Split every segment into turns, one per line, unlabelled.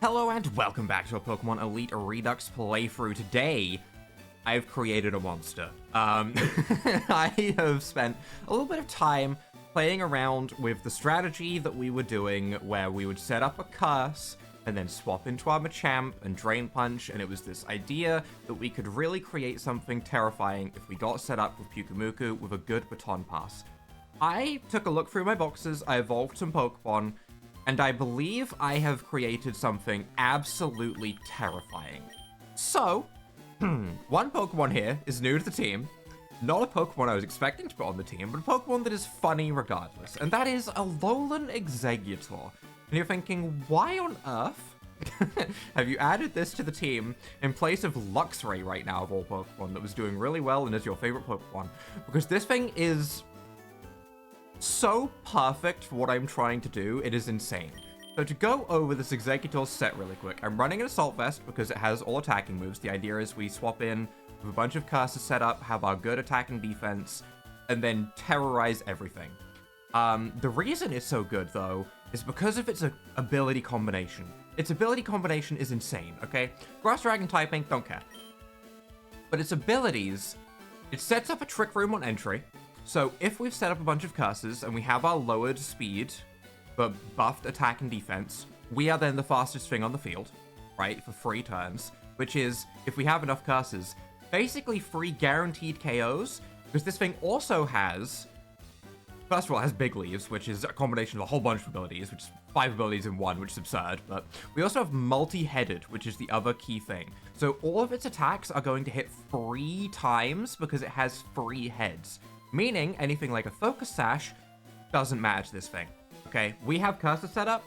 Hello and welcome back to a Pokemon Elite Redux playthrough. Today, I've created a monster. I have spent a little bit of time playing around with the strategy that we were doing where we would set up a curse and then swap into our Machamp and Drain Punch, and it was this idea that we could really create something terrifying if we got set up with Pyukumuku with a good baton pass. I took a look through my boxes, I evolved some Pokemon, and I believe I have created something absolutely terrifying. So, one Pokemon here is new to the team. Not a Pokemon I was expecting to put on the team, but a Pokemon that is funny regardless. And that is a Alolan Exeggutor. And you're thinking, why on earth have you added this to the team in place of Luxxra right now of all Pokemon that was doing really well and is your favorite Pokemon? Because this thing is so perfect for what I'm trying to do, it is insane. So to go over this Exeggutor set really quick, I'm running an Assault Vest because it has all attacking moves. The idea is we swap in with a bunch of curses set up, have our good attack and defense, and then terrorize everything. The reason it's so good, though, is because of its ability combination. Its ability combination is insane, okay? Grass Dragon typing, don't care. But its abilities, it sets up a Trick Room on entry. So if we've set up a bunch of curses and we have our lowered speed, but buffed attack and defense, we are then the fastest thing on the field, right, for 3 turns, which is, if we have enough curses, basically 3 guaranteed KOs, because this thing also has, first of all, it has Big Leaves, which is a combination of a whole bunch of abilities, which is 5 abilities in one, which is absurd, but we also have Multi-Headed, which is the other key thing. So all of its attacks are going to hit 3 times because it has 3 heads. Meaning, anything like a Focus Sash doesn't matter to this thing, okay? We have curses set up,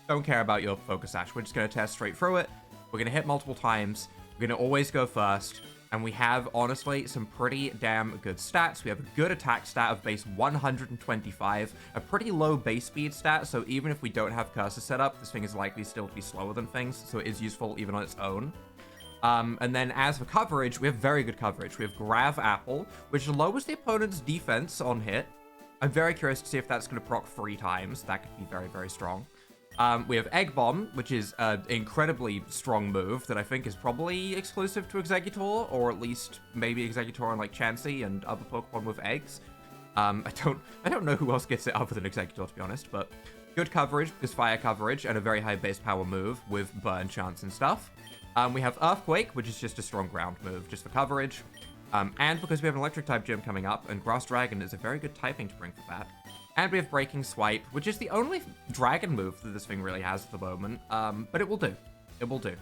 don't care about your Focus Sash. We're just going to test straight through it. We're going to hit multiple times. We're going to always go first. And we have, honestly, some pretty damn good stats. We have a good attack stat of base 125, a pretty low base speed stat, so even if we don't have curses set up, this thing is likely still to be slower than things, so it is useful even on its own. And then as for coverage, we have very good coverage. We have Grav Apple, which lowers the opponent's defense on hit. I'm very curious to see if that's going to proc 3 times. That could be very, very strong. We have Egg Bomb, which is an incredibly strong move that I think is probably exclusive to Exeggutor, or at least maybe Exeggutor and like Chansey and other Pokemon with eggs. I don't know who else gets it other than Exeggutor, to be honest, but good coverage because fire coverage and a very high base power move with burn chance and stuff. We have Earthquake, which is just a strong ground move, just for coverage. And because we have an Electric type gym coming up, and Grass Dragon is a very good typing to bring for that. And we have Breaking Swipe, which is the only dragon move that this thing really has at the moment. But it will do. It will do.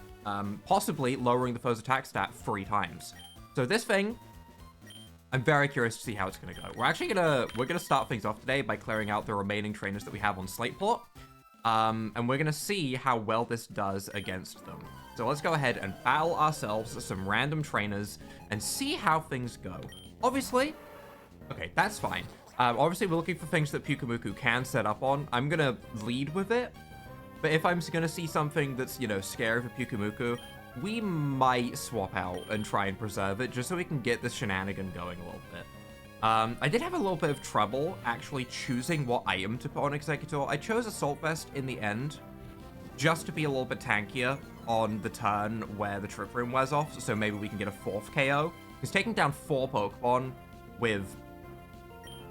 Possibly lowering the foe's attack stat 3 times. So this thing, I'm very curious to see how it's going to go. We're gonna start things off today by clearing out the remaining trainers that we have on Slateport. And we're gonna see how well this does against them. So let's go ahead and battle ourselves some random trainers and see how things go. Obviously, okay, that's fine. Obviously, we're looking for things that Pyukumuku can set up on. I'm gonna lead with it, but if I'm gonna see something that's, you know, scary for Pyukumuku, we might swap out and try and preserve it just so we can get this shenanigan going a little bit. I did have a little bit of trouble actually choosing what item to put on Exeggutor. I chose Assault Vest in the end, just to be a little bit tankier on the turn where the Trick Room wears off, so maybe we can get a 4th KO. Because taking down 4 Pokemon with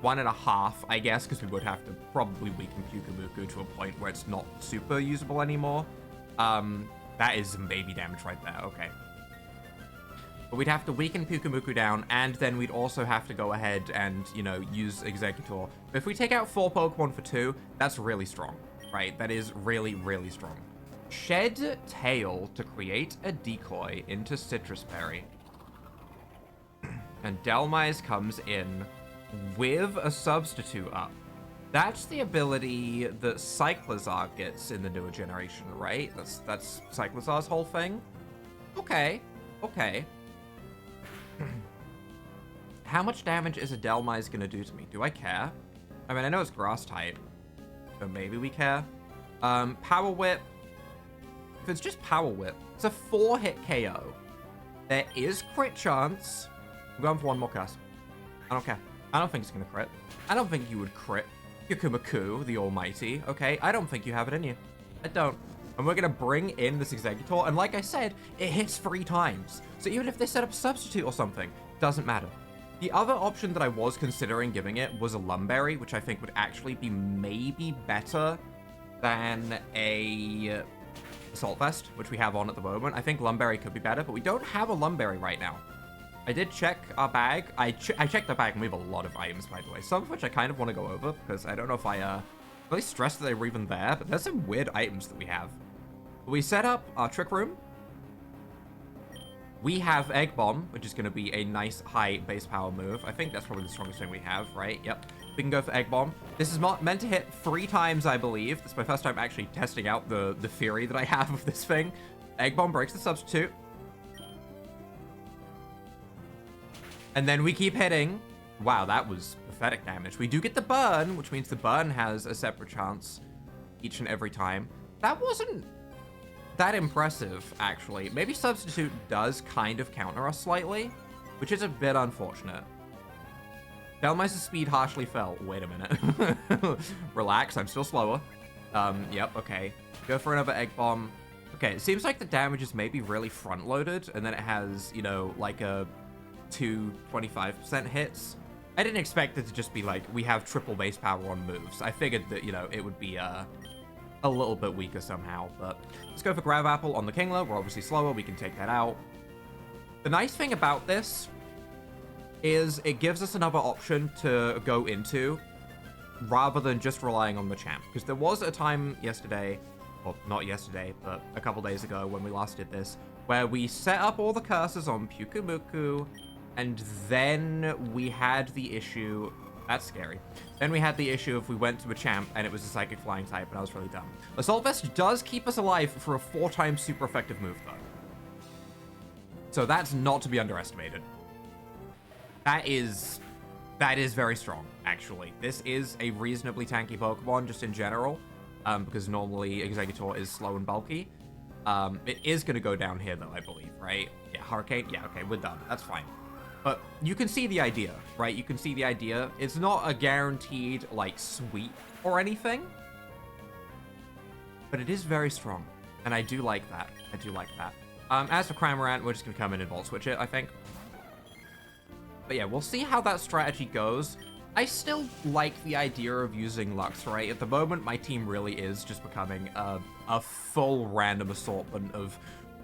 1.5, I guess, because we would have to probably weaken Pyukumuku to a point where it's not super usable anymore. That is some baby damage right there, okay. But we'd have to weaken Pyukumuku down, and then we'd also have to go ahead and, you know, use Exeggutor. But if we take out 4 Pokemon for 2, that's really strong, right? That is really, really strong. Shed Tail to create a decoy into Citrus Berry. And Delmise comes in with a substitute up. That's the ability that Cyclizar gets in the newer generation, right? That's Cyclizar's whole thing? Okay, okay. How much damage is a Delmise gonna do to me? Do I care? I mean, I know it's grass type, so maybe we care. Power Whip. If it's just Power Whip, it's a 4-hit KO. There is crit chance. I'm going for 1 more curse. I don't care. I don't think it's gonna crit. I don't think you would crit Pyukumuku, the almighty, okay? I don't think you have it in you. I don't. And we're going to bring in this Executor, and like I said, it hits 3 times. So even if they set up a substitute or something, doesn't matter. The other option that I was considering giving it was a Lumberry, which I think would actually be maybe better than a Assault Vest, which we have on at the moment. I think Lumberry could be better, but we don't have a Lumberry right now. I did check our bag. I checked the bag, and we have a lot of items, by the way. Some of which I kind of want to go over, because I don't know if I really stressed that they were even there, but there's some weird items that we have. We set up our Trick Room. We have Egg Bomb, which is going to be a nice high base power move. I think that's probably the strongest thing we have, right? Yep. We can go for Egg Bomb. This is meant to hit 3 times, I believe. This is my first time actually testing out the theory that I have of this thing. Egg Bomb breaks the substitute. And then we keep hitting. Wow, that was pathetic damage. We do get the burn, which means the burn has a separate chance each and every time. That wasn't that impressive, actually. Maybe substitute does kind of counter us slightly, which is a bit unfortunate. Bellmeister's speed harshly fell. Wait a minute. Relax, I'm still slower. Yep, okay. Go for another Egg Bomb. Okay, it seems like the damage is maybe really front-loaded, and then it has, you know, like a 25% hits. I didn't expect it to just be like, we have triple base power on moves. I figured that, you know, it would be, a little bit weaker somehow, but let's go for Grav Apple on the Kingler. We're obviously slower. We can take that out. The nice thing about this is it gives us another option to go into rather than just relying on the champ. Because there was a time yesterday, well, not yesterday, but a couple days ago when we last did this, where we set up all the curses on Pyukumuku, and then we had the issue. That's scary. Then we had the issue if we went to a champ and it was a Psychic Flying type, and I was really dumb. Assault Vest does keep us alive for a 4 times super effective move, though. So that's not to be underestimated. That is very strong, actually. This is a reasonably tanky Pokemon, just in general, because normally Executor is slow and bulky. It is going to go down here, though, I believe, right? Yeah, Hurricane? Yeah, okay, we're done. That's fine. But you can see the idea, right? You can see the idea. It's not a guaranteed, like, sweep or anything. But it is very strong. And I do like that. I do like that. As for Cramorant, we're just going to come in and Volt Switch it, I think. But yeah, we'll see how that strategy goes. I still like the idea of using Luxxra. At the moment, my team really is just becoming a full random assortment of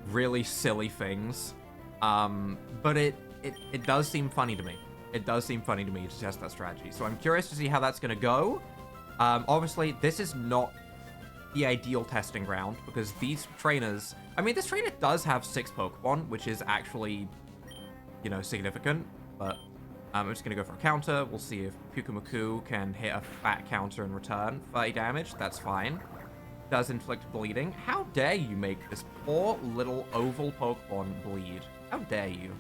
really silly things. But it does seem funny to me. It does seem funny to me to test that strategy. So I'm curious to see how that's going to go. Obviously, this is not the ideal testing ground because these trainers... I mean, this trainer does have 6 Pokemon, which is actually, you know, significant. But I'm just going to go for a counter. We'll see if Pyukumuku can hit a fat counter in return. 30 damage, that's fine. Does inflict bleeding. How dare you make this poor little oval Pokemon bleed? How dare you?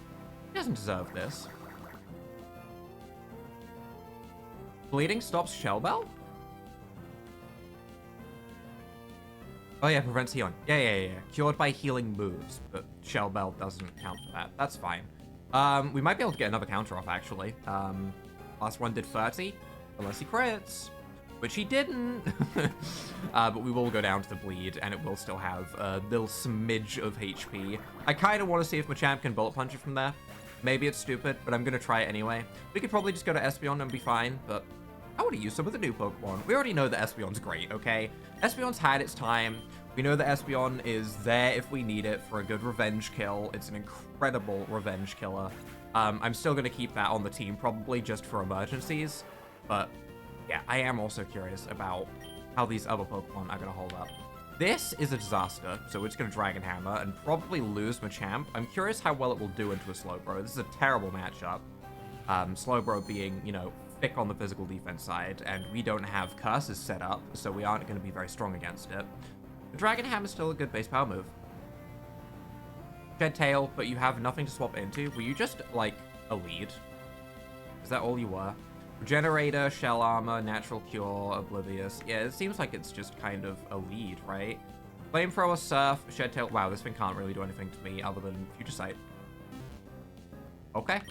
He doesn't deserve this. Bleeding stops Shell Bell? Oh yeah, prevents healing. Yeah. Cured by healing moves, but Shell Bell doesn't count for that. That's fine. We might be able to get another counter off, actually. Last one did 30, unless he crits, which he didn't. But we will go down to the bleed, and it will still have a little smidge of HP. I kind of want to see if Machamp can Bullet Punch it from there. Maybe it's stupid, but I'm going to try it anyway. We could probably just go to Espeon and be fine, but I want to use some of the new Pokemon. We already know that Espeon's great, okay? Espeon's had its time. We know that Espeon is there if we need it for a good revenge kill. It's an incredible revenge killer. I'm still going to keep that on the team, probably just for emergencies. But yeah, I am also curious about how these other Pokemon are going to hold up. This is a disaster, so we're just going to Dragon Hammer and probably lose Machamp. I'm curious how well it will do into a Slowbro. This is a terrible matchup. Slowbro being, you know, thick on the physical defense side, and we don't have curses set up, so we aren't going to be very strong against it. The Dragon Hammer is still a good base power move. Shed Tail, but you have nothing to swap into. Were you just, like, a lead? Is that all you were? Regenerator, Shell Armor, Natural Cure, Oblivious. Yeah, it seems like it's just kind of a lead, right? Flamethrower, Surf, Shed Tail. Wow, this thing can't really do anything to me other than Future Sight. Okay.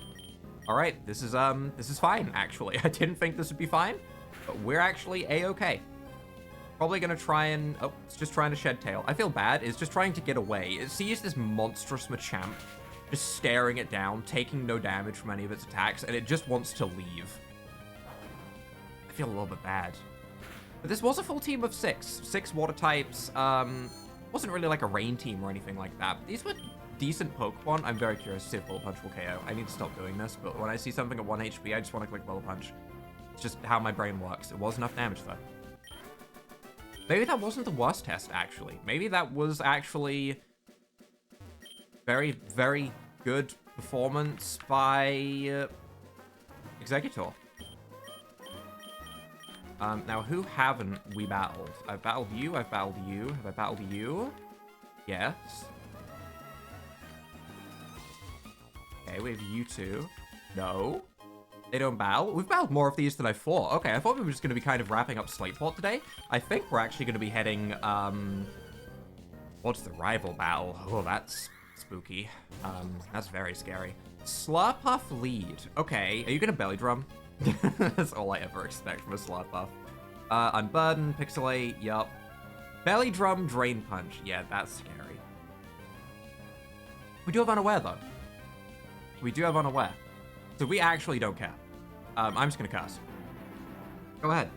Alright, this is fine, actually. I didn't think this would be fine, but we're actually A-okay. Probably gonna try and... Oh, it's just trying to shed tail. I feel bad. It's just trying to get away. It sees this monstrous Machamp just staring it down, taking no damage from any of its attacks, and it just wants to leave. I feel a little bit bad. But this was a full team of 6. 6 water types. Wasn't really like a rain team or anything like that. These were decent Pokemon. I'm very curious to see if Bullet Punch will KO. I need to stop doing this, but when I see something at 1 HP, I just want to click Bullet Punch. It's just how my brain works. It was enough damage, though. Maybe that wasn't the worst test, actually. Maybe that was actually very, very good performance by Exeggutor. Now, who haven't we battled? I've battled you, I've battled you. Have I battled you? Yes. Okay, we have you two. No. They don't battle? We've battled more of these than I thought. Okay, I thought we were just going to be kind of wrapping up Slateport today. I think we're actually going to be heading, what's the rival battle? Oh, that's spooky. That's very scary. Slurpuff lead. Okay, are you going to belly drum? That's all I ever expect from a Slurpuff. Unburden, Pixelate, yup. Belly drum, Drain Punch. Yeah, that's scary. We do have Unaware, though. We do have Unaware. So we actually don't care. I'm just gonna curse. Go ahead.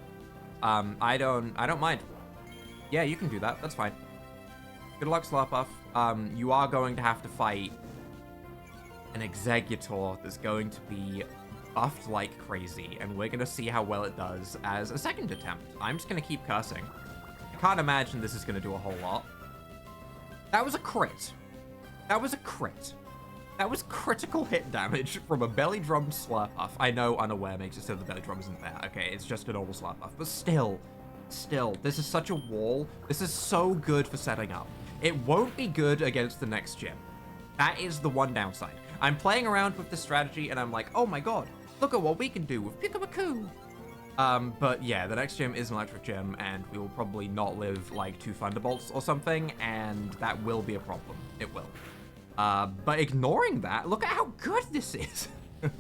I don't mind. Yeah, you can do that. That's fine. Good luck, Slurpuff. You are going to have to fight an Exeggutor that's going to be buffed like crazy, and we're gonna see how well it does as a second attempt. I'm just gonna keep cursing. I can't imagine this is gonna do a whole lot. That was a crit. That was a crit. That was critical hit damage from a belly drum Slurpuff. I know Unaware makes it so the belly drum isn't there. Okay, it's just a normal Slurpuff. But still, this is such a wall. This is so good for setting up. It won't be good against the next gym. That is the one downside. I'm playing around with the strategy and I'm like, oh my god, look at what we can do with Pikamaku. But yeah, the next gym is an electric gym and we will probably not live like 2 Thunderbolts or something, and that will be a problem. It will. But ignoring that, look at how good this is.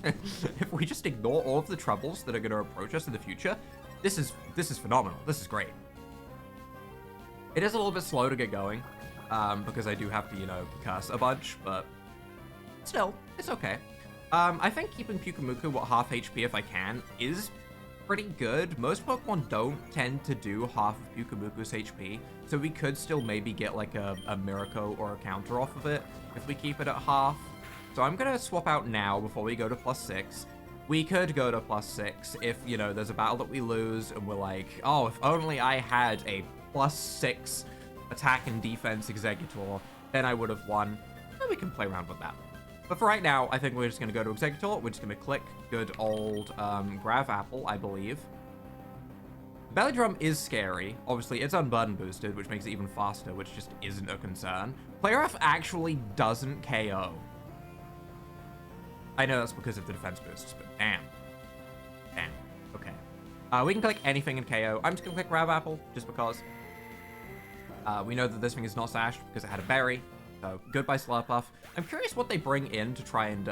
If we just ignore all of the troubles that are going to approach us in the future, this is phenomenal. This is great. It is a little bit slow to get going, because I do have to, you know, curse a bunch, but still, it's okay. I think keeping Pyukumuku at half HP if I can is pretty good. Most Pokemon don't tend to do half of Pyukumuku's HP, so we could still maybe get like a Miracle or a counter off of it if we keep it at half. So I'm gonna swap out now before we go to +6. We could go to +6 if, you know, there's a battle that we lose and we're like, oh, if only I had a +6 attack and defense Exeggutor, then I would have won. Then we can play around with that. But for right now, I think we're just going to go to Exeggutor. We're just going to click good old Grav Apple, I believe. Belly Drum is scary. Obviously, it's unburden boosted, which makes it even faster, which just isn't a concern. Player F actually doesn't KO. I know that's because of the defense boosts, but damn. Damn. Okay. We can click anything in KO. I'm just going to click Grav Apple, just because. We know that this thing is not sashed because it had a berry. So, goodbye Slurpuff. I'm curious what they bring in to try and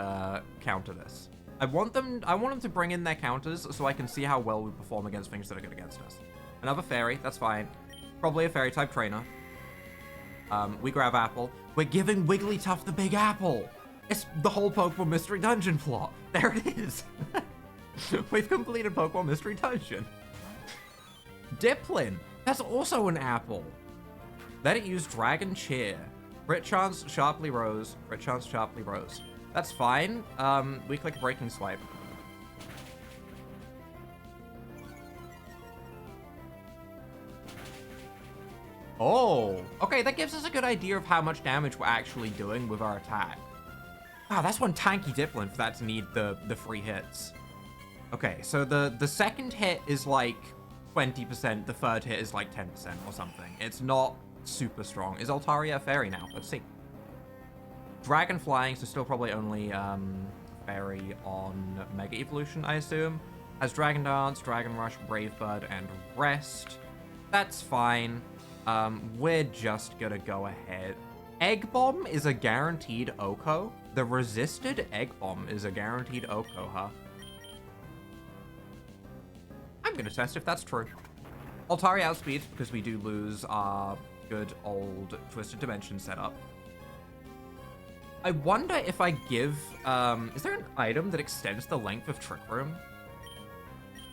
counter this. I want them to bring in their counters so I can see how well we perform against things that are good against us. Another fairy, that's fine. Probably a fairy type trainer. We grab Apple. We're giving Wigglytuff the big apple. It's the whole Pokemon Mystery Dungeon plot. There it is. We've completed Pokemon Mystery Dungeon. Diplin. That's also an apple. Let it use Dragon Cheer. Crit chance, sharply rose. Crit chance, sharply rose. That's fine. We click Breaking Swipe. Oh, okay, that gives us a good idea of how much damage we're actually doing with our attack. Wow, that's one tanky Diplin for that to need the free hits. Okay, so the second hit is like 20%, the third hit is like 10% or something. It's not super strong. Is Altaria a fairy now? Let's see. Dragon flying, so still probably only fairy on Mega Evolution, I assume. Has Dragon Dance, Dragon Rush, Brave Bird, and Rest. That's fine. We're just gonna go ahead. Egg Bomb is a guaranteed Oko. The resisted Egg Bomb is a guaranteed Oko, huh? I'm gonna test if that's true. Altari outspeeds because we do lose our good old Twisted Dimension setup. I wonder if I give... is there an item that extends the length of Trick Room?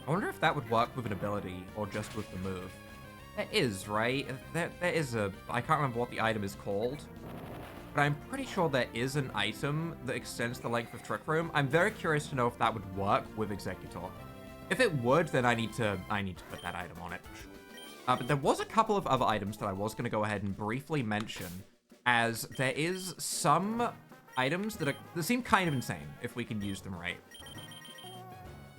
I wonder if that would work with an ability or just with the move. There is, right? There is a... I can't remember what the item is called. But I'm pretty sure there is an item that extends the length of Trick Room. I'm very curious to know if that would work with Executor. If it would, then I need to put that item on it. But there was a couple of other items that I was going to go ahead and briefly mention, as there is some items that seem kind of insane if we can use them right.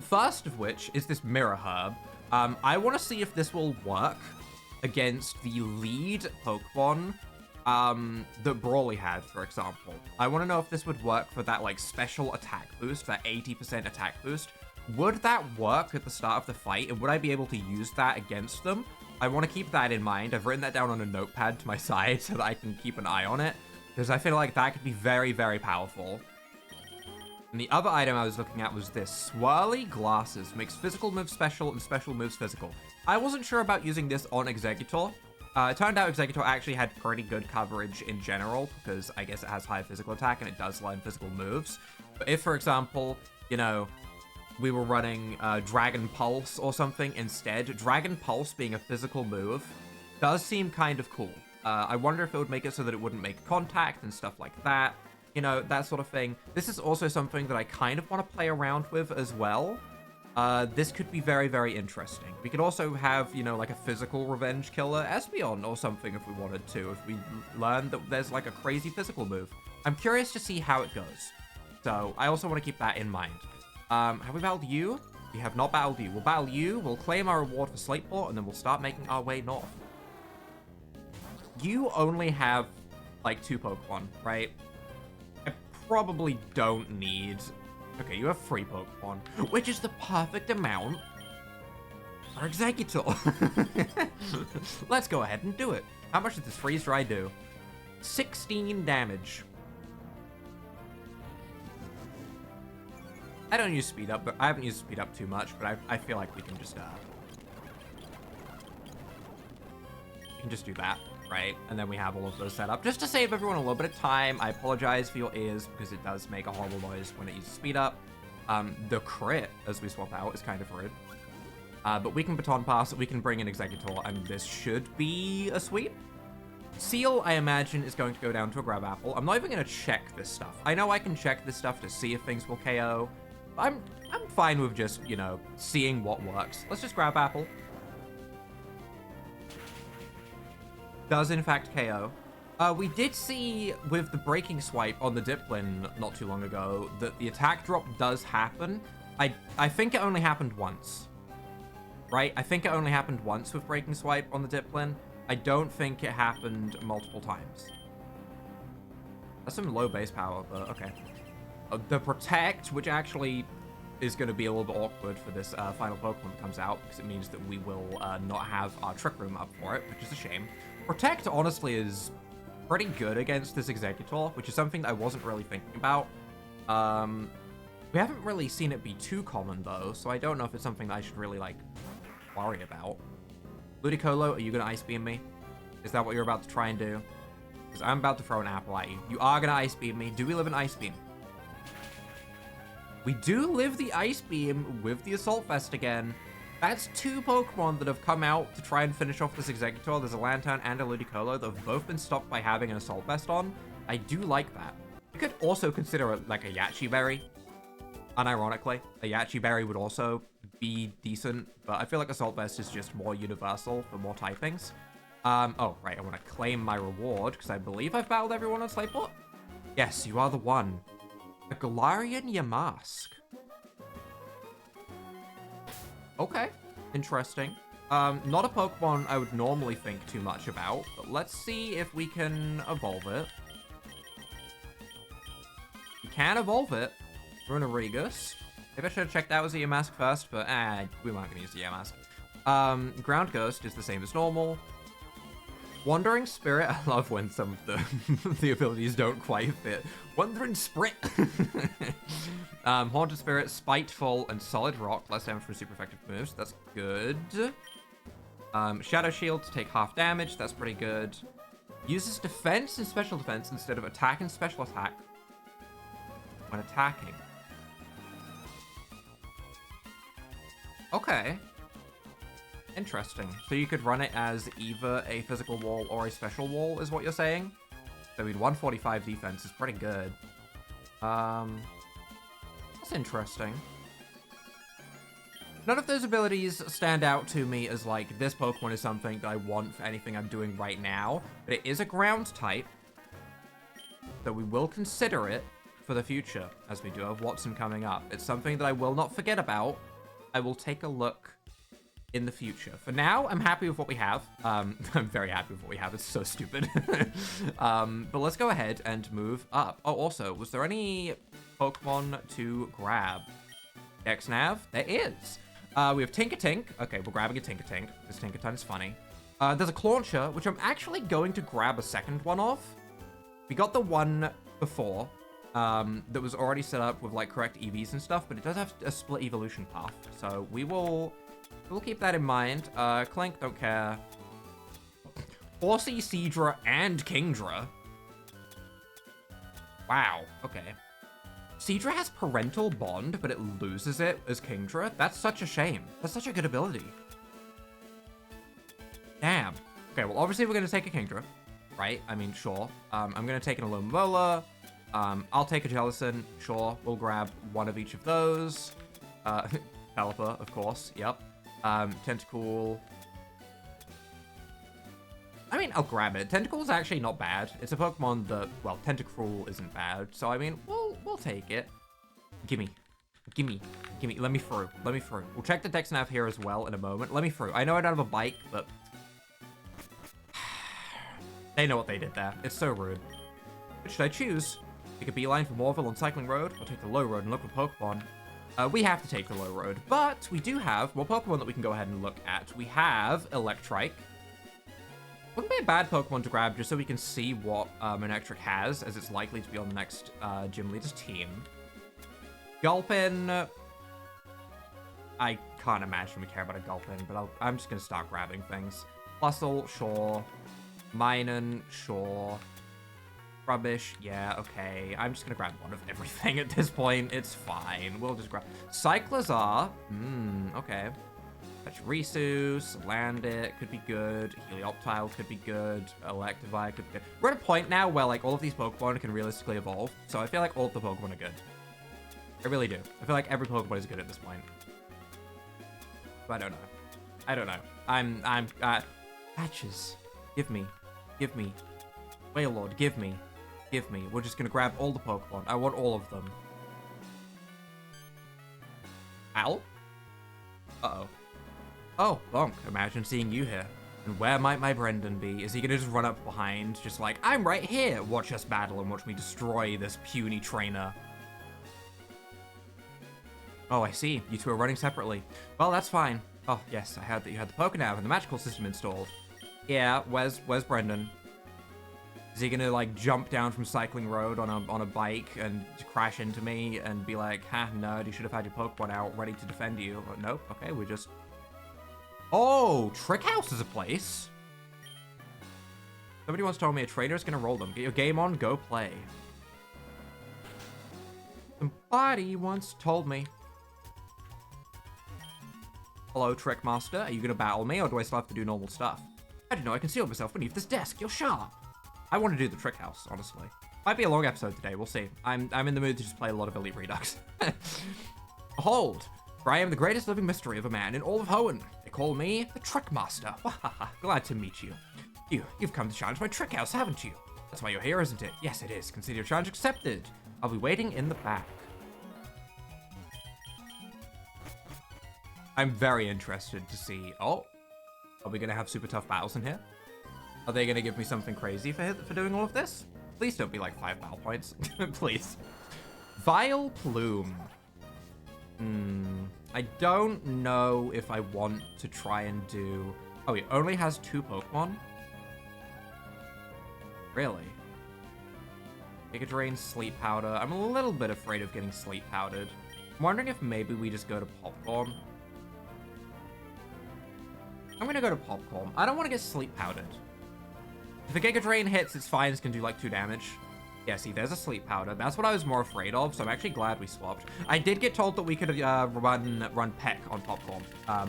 First of which is this Mirror Herb. I want to see if this will work against the lead Pokemon that Brawly had, for example. I want to know if this would work for that, like, special attack boost, that 80% attack boost. Would that work at the start of the fight, and would I be able to use that against them? I want to keep that in mind. I've written that down on a notepad to my side so that I can keep an eye on it, because I feel like that could be very, very powerful. And the other item I was looking at was this. Swirly Glasses. Makes physical moves special and special moves physical. I wasn't sure about using this on Executor. It turned out Executor actually had pretty good coverage in general, because I guess it has high physical attack and it does learn physical moves. But if, for example, you know, we were running Dragon Pulse or something instead, Dragon Pulse being a physical move does seem kind of cool. I wonder if it would make it so that it wouldn't make contact and stuff like that. You know, that sort of thing. This is also something that I kind of want to play around with as well. This could be very, very interesting. We could also have, you know, like a physical revenge killer Espeon or something if we wanted to, if we learn that there's like a crazy physical move. I'm curious to see how it goes. So I also want to keep that in mind. Have we battled you? We have not battled you. We'll battle you, we'll claim our reward for Slateport, and then we'll start making our way north. You only have, like, 2 Pokemon, right? I probably don't need... Okay, you have 3 Pokemon, which is the perfect amount for Executor. Let's go ahead and do it. How much does this Freeze Dry do? 16 damage. I don't use speed up, but I haven't used speed up too much, but I feel like we can just do that, right? And then we have all of those set up just to save everyone a little bit of time. I apologize for your ears because it does make a horrible noise when it uses speed up. The crit as we swap out is kind of rude. But we can Baton Pass, we can bring in Executor, and this should be a sweep. Seal, I imagine, is going to go down to a Grab Apple. I'm not even going to check this stuff. I know I can check this stuff to see if things will KO. I'm fine with just, you know, seeing what works. Let's just Grab Apple. Does, in fact, KO. We did see with the Breaking Swipe on the Dipplin not too long ago that the attack drop does happen. I think it only happened once. Right? I think it only happened once with Breaking Swipe on the Dipplin. I don't think it happened multiple times. That's some low base power, but okay. The Protect, which actually is going to be a little bit awkward for this final Pokemon that comes out, because it means that we will not have our Trick Room up for it, which is a shame. Protect, honestly, is pretty good against this Executor, which is something that I wasn't really thinking about. We haven't really seen it be too common, though, so I don't know if it's something that I should really, like, worry about. Ludicolo, are you going to Ice Beam me? Is that what you're about to try and do? Because I'm about to throw an apple at you. You are going to Ice Beam me. Do we live an Ice Beam? We do live the Ice Beam with the Assault Vest again. That's 2 Pokemon that have come out to try and finish off this Executor. There's a Lantern and a Ludicolo that have both been stopped by having an Assault Vest on. I do like that. You could also consider it like a Yachi Berry. Unironically, a Yachi Berry would also be decent, but I feel like Assault Vest is just more universal for more typings. Oh, right, I want to claim my reward, because I believe I've battled everyone on Slateport. Yes, you are the one. A Galarian Yamask. Okay, interesting. Not a Pokemon I would normally think too much about, but let's see if we can evolve it. We can evolve it. We're in a Regus. Maybe I should have checked that was a Yamask first, but we weren't going to use the Yamask. Ground Ghost is the same as normal. Wandering Spirit, I love when some of the abilities don't quite fit. Wandering Spirit. Haunted Spirit, Spiteful, and Solid Rock. Less damage from super effective moves. That's good. Shadow Shield to take half damage. That's pretty good. Uses defense and special defense instead of attack and special attack when attacking. Okay. Interesting. So you could run it as either a physical wall or a special wall, is what you're saying? So we'd 145 defense is pretty good. That's interesting. None of those abilities stand out to me as, like, this Pokemon is something that I want for anything I'm doing right now. But it is a ground type. So we will consider it for the future, as we do have Watson coming up. It's something that I will not forget about. I will take a look in the future. For now, I'm happy with what we have. I'm very happy with what we have. It's so stupid. But let's go ahead and move up. Oh, also, was there any Pokemon to grab? X-Nav? There is. We have Tinkertink. Okay, we're grabbing a Tinkertink, because Tinkertonk's funny. There's a Clauncher, which I'm actually going to grab a second one of. We got the one before, that was already set up with, like, correct EVs and stuff, but it does have a split evolution path. So we'll keep that in mind. Clink, don't care. Horsey, Seadra, and Kingdra. Wow, okay. Seadra has Parental Bond, but it loses it as Kingdra. That's such a shame. That's such a good ability. Damn. Okay, well, obviously we're going to take a Kingdra, right? I mean, sure. I'm going to take an Alomomola. I'll take a Jellicent. Sure, we'll grab one of each of those. Pelipper, of course. Yep. Tentacool. I mean, I'll grab it. Tentacruel's actually not bad. It's a Pokemon that, well, Tentacruel isn't bad. So, I mean, we'll take it. Gimme. Gimme. Gimme. Let me through. Let me through. We'll check the Dex Nav here as well in a moment. Let me through. I know I don't have a bike, but they know what they did there. It's so rude. Which should I choose? Take a beeline for Morville on Cycling Road, or take the low road and look for Pokemon? We have to take the low road, but we do have more Pokemon that we can go ahead and look at. We have Electrike. Wouldn't be a bad Pokemon to grab just so we can see what Electric has, as it's likely to be on the next gym leader's team. Gulpin. I can't imagine we care about a Gulpin, but I'm just going to start grabbing things. Plusle, sure. Minun, sure. Rubbish, yeah, okay. I'm just going to grab one of everything at this point. It's fine. We'll just grab... Cyclizar. Okay. Pachirisu, Salandit could be good. Helioptile could be good. Electivire could be good. We're at a point now where, like, all of these Pokemon can realistically evolve. So I feel like all of the Pokemon are good. I really do. I feel like every Pokemon is good at this point. But I don't know. I don't know. Patches. Give me. Give me. Wailord, give me. Give me. We're just gonna grab all the Pokemon. I want all of them. Ow? Uh-oh. Oh, Bonk, imagine seeing you here. And where might my Brendan be? Is he gonna just run up behind, just like, I'm right here, watch us battle and watch me destroy this puny trainer? Oh, I see. You two are running separately. Well, that's fine. Oh, yes, I heard that you had the Pokénav and the magical system installed. Yeah, where's Brendan? Is he gonna, like, jump down from Cycling Road on a bike and crash into me and be like, ha, nerd, you should have had your Pokemon out ready to defend you? But nope, okay, we just... Oh, Trick House is a place. Somebody once told me a trainer's gonna roll them. Get your game on, go play. Somebody once told me. Hello, Trick Master. Are you gonna battle me, or do I still have to do normal stuff? I didn't know I concealed myself beneath this desk. You're sharp. I want to do the Trick House, honestly. Might be a long episode today. We'll see. I'm in the mood to just play a lot of Elite Redux. Behold, for I am the greatest living mystery of a man in all of Hoenn. They call me the Trick Master. Glad to meet you. You've come to challenge my Trick House, haven't you? That's why you're here, isn't it? Yes, it is. Consider your challenge accepted. I'll be waiting in the back. I'm very interested to see... Oh, are we going to have super tough battles in here? Are they going to give me something crazy for doing all of this? Please don't be like 5 battle points. Please. Vile Plume. I don't know if I want to try and do... Oh, he only has 2 Pokemon? Really? Giga Drain, Sleep Powder. I'm a little bit afraid of getting Sleep Powdered. I'm wondering if maybe we just go to Popcorn. I'm gonna go to Popcorn. I don't want to get Sleep Powdered. If a Giga Drain hits, it's fine. It's gonna do like 2 damage. Yeah, see, there's a Sleep Powder. That's what I was more afraid of, so I'm actually glad we swapped. I did get told that we could run Peck on Popcorn,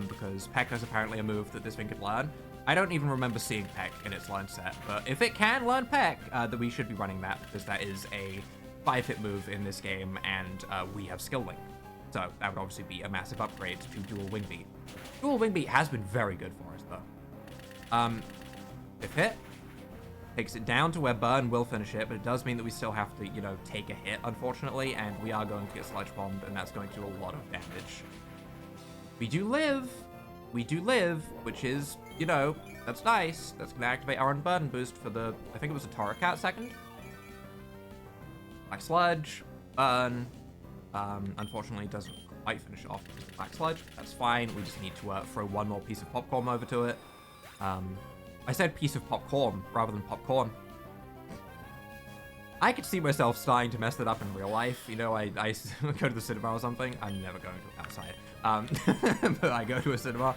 because Peck is apparently a move that this thing could learn. I don't even remember seeing Peck in its learn set, but if it can learn Peck, then we should be running that, because that is a 5-hit move in this game, and we have Skill Link. So that would obviously be a massive upgrade to Dual Wing Beat. Dual Wing Beat has been very good for us, though. If hit, takes it down to where Burn will finish it, but it does mean that we still have to, you know, take a hit, unfortunately, and we are going to get Sludge Bombed, and that's going to do a lot of damage. We do live, which is, you know, that's nice. That's going to activate our Unburden boost for the, I think it was a Torracat second. Black Sludge, Burn. Unfortunately, it doesn't quite finish off with Black Sludge. That's fine. We just need to throw one more piece of Popcorn over to it. I said piece of popcorn rather than popcorn. I could see myself starting to mess that up in real life. You know, I go to the cinema or something. I'm never going to outside. But I go to a cinema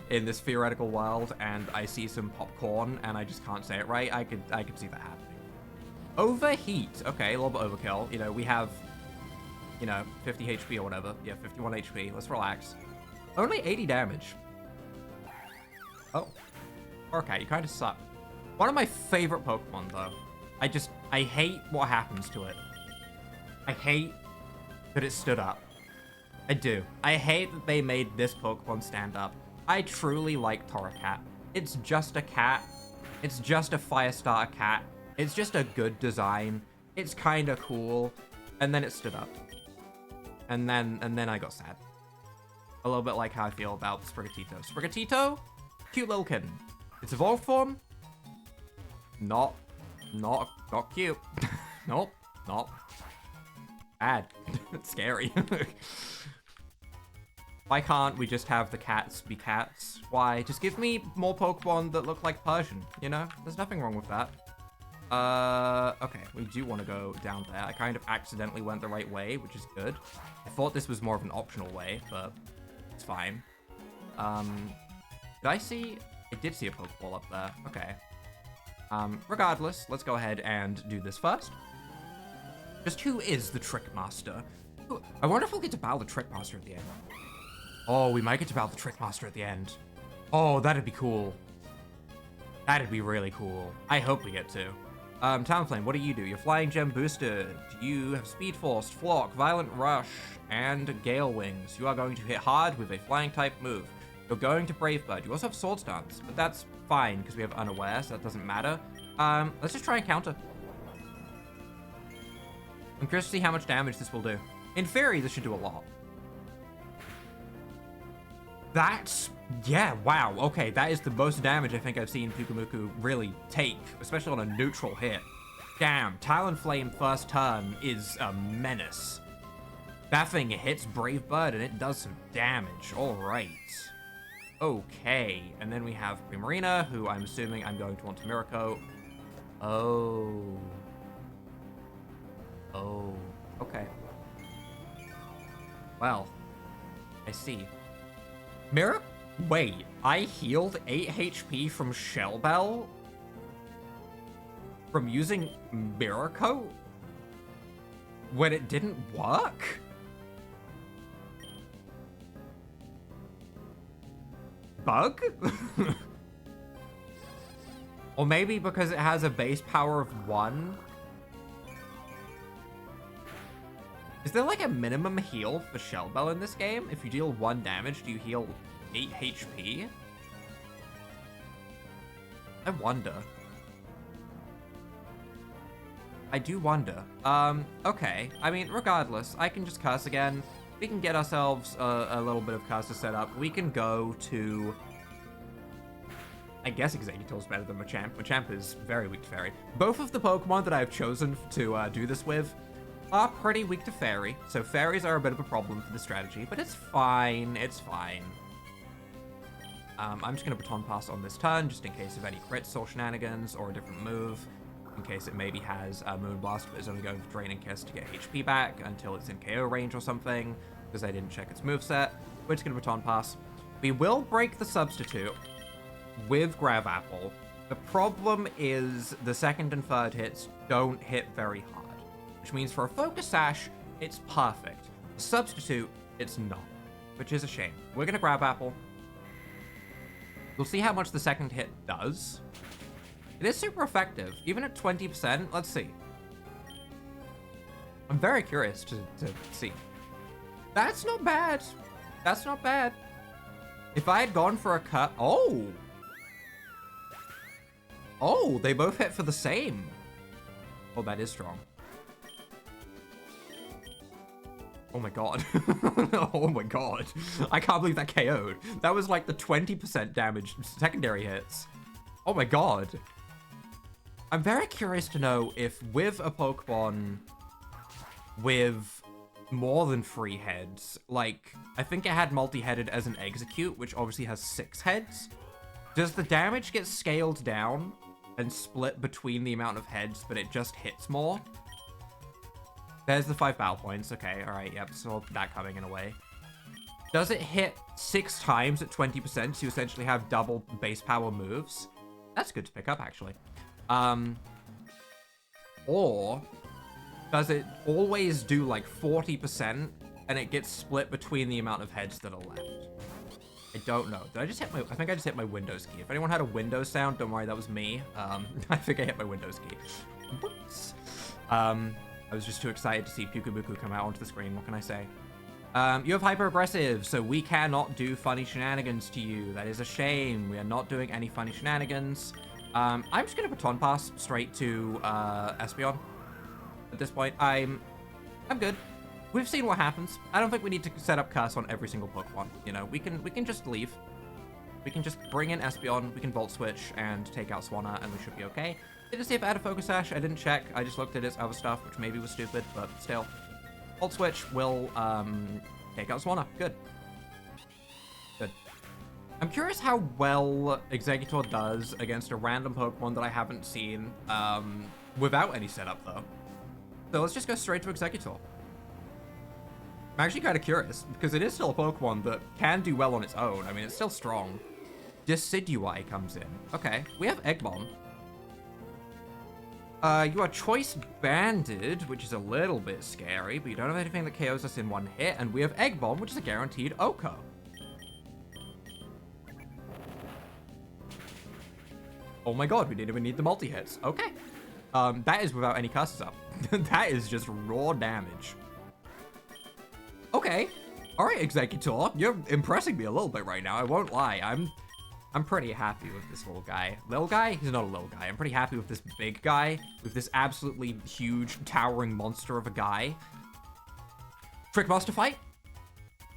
in this theoretical world and I see some popcorn and I just can't say it right. I could see that happening. Overheat. Okay, a little bit overkill. You know, we have, you know, 50 HP or whatever. Yeah, 51 HP. Let's relax. Only 80 damage. Oh. Okay, you kind of suck. One of my favorite Pokemon, though. I hate what happens to it. I hate that it stood up. I do. I hate that they made this Pokemon stand up. I truly like Torracat. It's just a cat. It's just a Firestarter cat. It's just a good design. It's kind of cool. And then it stood up. And then I got sad. A little bit like how I feel about Sprigatito. Sprigatito? Cute little kitten. Its evolved form? Not cute. Nope, not. Bad. It's scary. Why can't we just have the cats be cats? Why? Just give me more Pokemon that look like Persian, you know? There's nothing wrong with that. Okay, we do want to go down there. I kind of accidentally went the right way, which is good. I thought this was more of an optional way, but it's fine. Did I see... I did see a Pokeball up there. Okay. Regardless, let's go ahead and do this first. Just who is the Trick Master? I wonder if we'll get to battle the Trick Master at the end. Oh, we might get to battle the Trick Master at the end. Oh, that'd be cool. That'd be really cool. I hope we get to. Talonflame, what do? You're Flying Gem boosted. You have Speed Force, Flock, Violent Rush, and Gale Wings. You are going to hit hard with a Flying type move. You're going to Brave Bird. You also have Swords Dance, but that's fine because we have Unaware, so that doesn't matter. Let's just try and counter. I'm curious to see how much damage this will do. In theory, this should do a lot. That's... yeah, wow. Okay, that is the most damage I think I've seen Pyukumuku really take, especially on a neutral hit. Damn, Talonflame first turn is a menace. That thing hits Brave Bird and it does some damage. All right. Okay, and then we have Primarina, who I'm assuming I'm going to want to Miracle. Oh. Oh, okay. Well, I see. Miracle? Wait, I healed 8 HP from Shell Bell? From using Miracle? When it didn't work? Bug? Or maybe because it has a base power of 1? Is there like a minimum heal for Shell Bell in this game? If you deal 1 damage, do you heal 8 HP? I wonder. I do wonder. Okay. I mean, regardless, I can just curse again. We can get ourselves a little bit of curse set up. We can go to... I guess Exeggutor is better than Machamp. Machamp is very weak to Fairy. Both of the Pokemon that I've chosen to do this with are pretty weak to Fairy, so Fairies are a bit of a problem for the strategy, but it's fine. It's fine. I'm just going to Baton Pass on this turn, just in case of any crits or shenanigans, or a different move, in case it maybe has a Moonblast, but is only going for Draining Kiss to get HP back until it's in KO range or something, because I didn't check its moveset. We're just going to Baton Pass. We will break the Substitute, with Grab Apple. The problem is the second and third hits don't hit very hard, which means for a Focus Sash, it's perfect. A substitute, it's not, which is a shame. We're gonna Grab Apple. We'll see how much the second hit does. It is super effective, even at 20%. Let's see. I'm very curious to see. That's not bad. That's not bad. If I had gone for a cut... Oh! Oh, they both hit for the same. Oh, that is strong. Oh my god. Oh my god. I can't believe that KO'd. That was like the 20% damage secondary hits. Oh my god. I'm very curious to know if with a Pokemon with more than 3 heads, like, I think it had multi-headed as an Execute, which obviously has 6 heads. Does the damage get scaled down and split between the amount of heads, but it just hits more? There's the 5 battle points. Okay, alright, yep, so that coming in a way. Does it hit 6 times at 20%, so you essentially have double base power moves? That's good to pick up, actually. Or does it always do like 40% and it gets split between the amount of heads that are left? I don't know. Did I just hit my... I think I just hit my Windows key. If anyone had a Windows sound, don't worry, that was me. I think I hit my Windows key. Whoops. I was just too excited to see Pukabuku come out onto the screen. What can I say? You have hyper-aggressive, so we cannot do funny shenanigans to you. That is a shame. We are not doing any funny shenanigans. I'm just going to Baton Pass straight to Espeon. At this point, I'm good. We've seen what happens. I don't think we need to set up Curse on every single Pokemon. You know, we can just leave. We can just bring in Espeon, we can Volt Switch, and take out Swanna, and we should be okay. Didn't see if I had a Focus Sash. I didn't check. I just looked at its other stuff, which maybe was stupid, but still. Volt Switch will take out Swanna. Good. Good. I'm curious how well Exeggutor does against a random Pokemon that I haven't seen without any setup, though. So let's just go straight to Exeggutor. I'm actually kind of curious, because it is still a Pokemon that can do well on its own. I mean, it's still strong. Decidueye comes in. Okay, we have Egg Bomb. You are Choice Banded, which is a little bit scary, but you don't have anything that KOs us in one hit, and we have Egg Bomb, which is a guaranteed Oko. Oh my god, we didn't even need the multi-hits. Okay. That is without any curses up. That is just raw damage. Okay. Alright, Exeggutor. You're impressing me a little bit right now, I won't lie. I'm pretty happy with this little guy. Little guy? He's not a little guy. I'm pretty happy with this big guy. With this absolutely huge, towering monster of a guy. Trickmaster fight?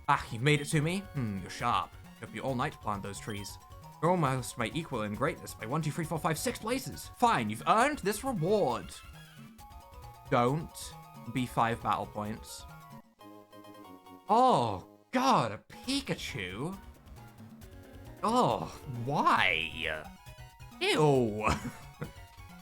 Ah, you've made it to me? You're sharp. Took me all night to plant those trees. You're almost my equal in greatness by 1, 2, 3, 4, 5, 6 places. Fine, you've earned this reward. Don't be 5 battle points. Oh, God, a Pikachu? Oh, why? Ew.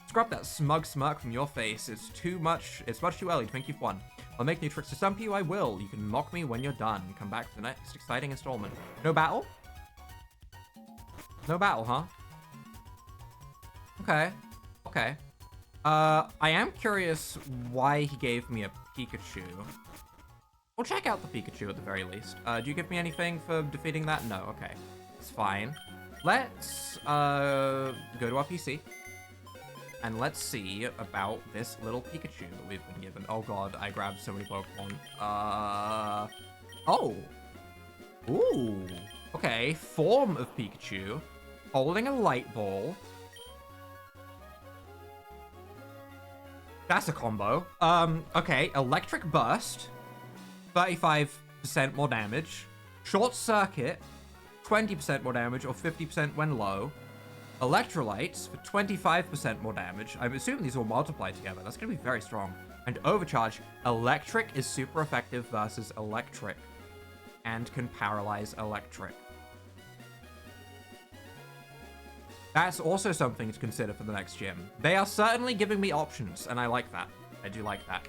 Scrub that smug smirk from your face. It's much too early to think you've won. I'll make new tricks to stump you, I will. You can mock me when you're done. Come back for the next exciting installment. No battle? No battle, huh? Okay. Okay. I am curious why he gave me a Pikachu. We'll check out the Pikachu at the very least. Do you give me anything for defeating that? No, okay. It's fine. Let's go to our PC. And let's see about this little Pikachu that we've been given. Oh god, I grabbed so many Pokemon. Oh. Ooh. Okay, form of Pikachu. Holding a light ball. That's a combo. Okay, Electric Burst. 35% more damage. Short Circuit. 20% more damage or 50% when low. Electrolytes for 25% more damage. I'm assuming these will multiply together. That's going to be very strong. And Overcharge. Electric is super effective versus Electric. And can paralyze Electric. That's also something to consider for the next gym. They are certainly giving me options, and I like that. I do like that.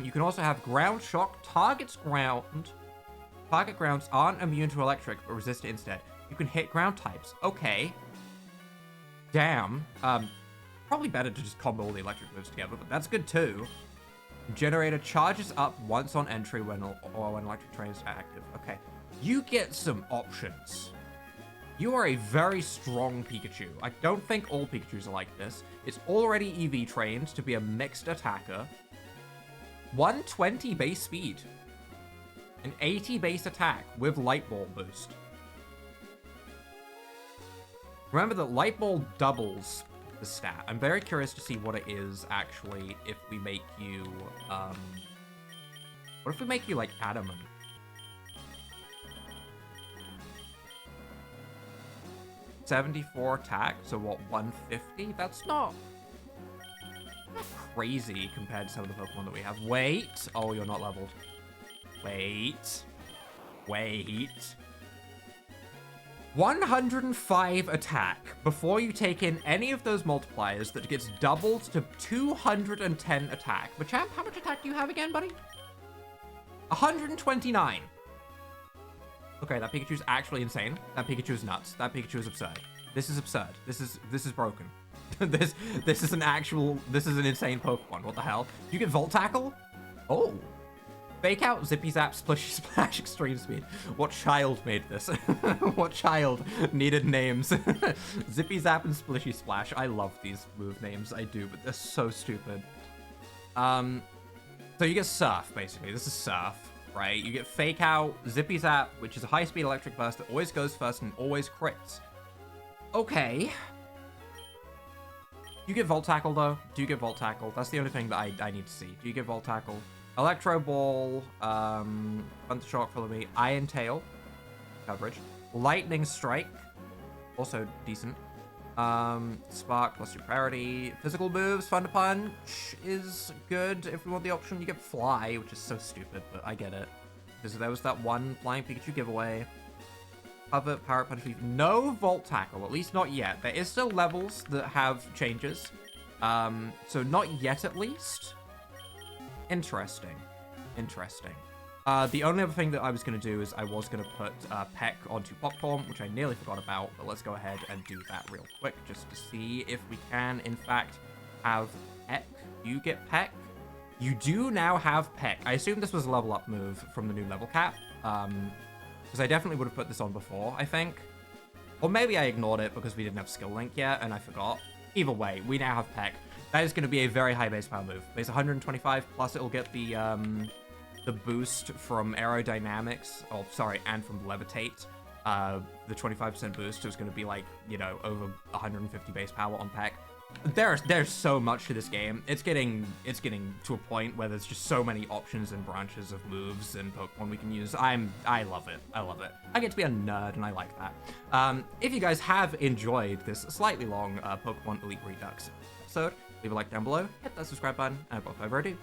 You can also have Ground Shock. Target grounds aren't immune to electric, but resist it instead. You can hit ground types. Okay. Damn. Probably better to just combo all the electric moves together, but that's good too. Generator charges up once on entry when electric train is active. Okay, you get some options. You are a very strong Pikachu. I don't think all Pikachus are like this. It's already EV trained to be a mixed attacker. 120 base speed. An 80 base attack with Light Ball boost. Remember that Light Ball doubles the stat. I'm very curious to see what it is actually if we make you, what if we make you like adamant? $74 attack, so what, 150? That's not crazy compared to some of the Pokemon that we have. Wait. Oh, you're not leveled. Wait. 105 attack before you take in any of those multipliers that gets doubled to 210 attack. Machamp, how much attack do you have again, buddy? 129. Okay, that Pikachu's actually insane. That Pikachu is nuts. That Pikachu is absurd. This is absurd. This is broken. this is an insane Pokemon. What the hell? You get Volt Tackle? Oh. Fake Out, Zippy Zap, Splishy Splash, Extreme Speed. What child made this? What child needed names? Zippy Zap and Splishy Splash. I love these move names. I do, but they're so stupid. So you get Surf, basically. This is Surf, right? You get Fake Out, Zippy Zap, which is a high-speed electric burst that always goes first and always crits. Okay. You get Volt Tackle, though. Do you get Volt Tackle? That's the only thing that I need to see. Do you get Volt Tackle? Electro Ball, Thunder Shock, Follow Me, Iron Tail, coverage, Lightning Strike, also decent, Spark plus your priority, Physical Moves, Thunder Punch is good if we want the option. You get Fly, which is so stupid, but I get it, because there was that one Flying Pikachu giveaway. Cover, Power Punch, no Volt Tackle, at least not yet. There is still levels that have changes, so not yet at least. Interesting. The only other thing that I was going to do is I was going to put Peck onto Popcorn, which I nearly forgot about, but let's go ahead and do that real quick just to see if we can, in fact, have Peck. You get Peck. You do now have Peck. I assume this was a level up move from the new level cap, because I definitely would have put this on before, I think. Or maybe I ignored it because we didn't have Skill Link yet, and I forgot. Either way, we now have Peck. That is going to be a very high base power move. Base 125, plus it'll get the boost from Aerodynamics, and from Levitate. The 25% boost is going to be like, you know, over 150 base power on Peck. There's so much to this game. It's getting to a point where there's just so many options and branches of moves and Pokemon we can use. I love it. I get to be a nerd and I like that. If you guys have enjoyed this slightly long Pokemon Elite Redux episode, leave a like down below, hit that subscribe button, and without further ado,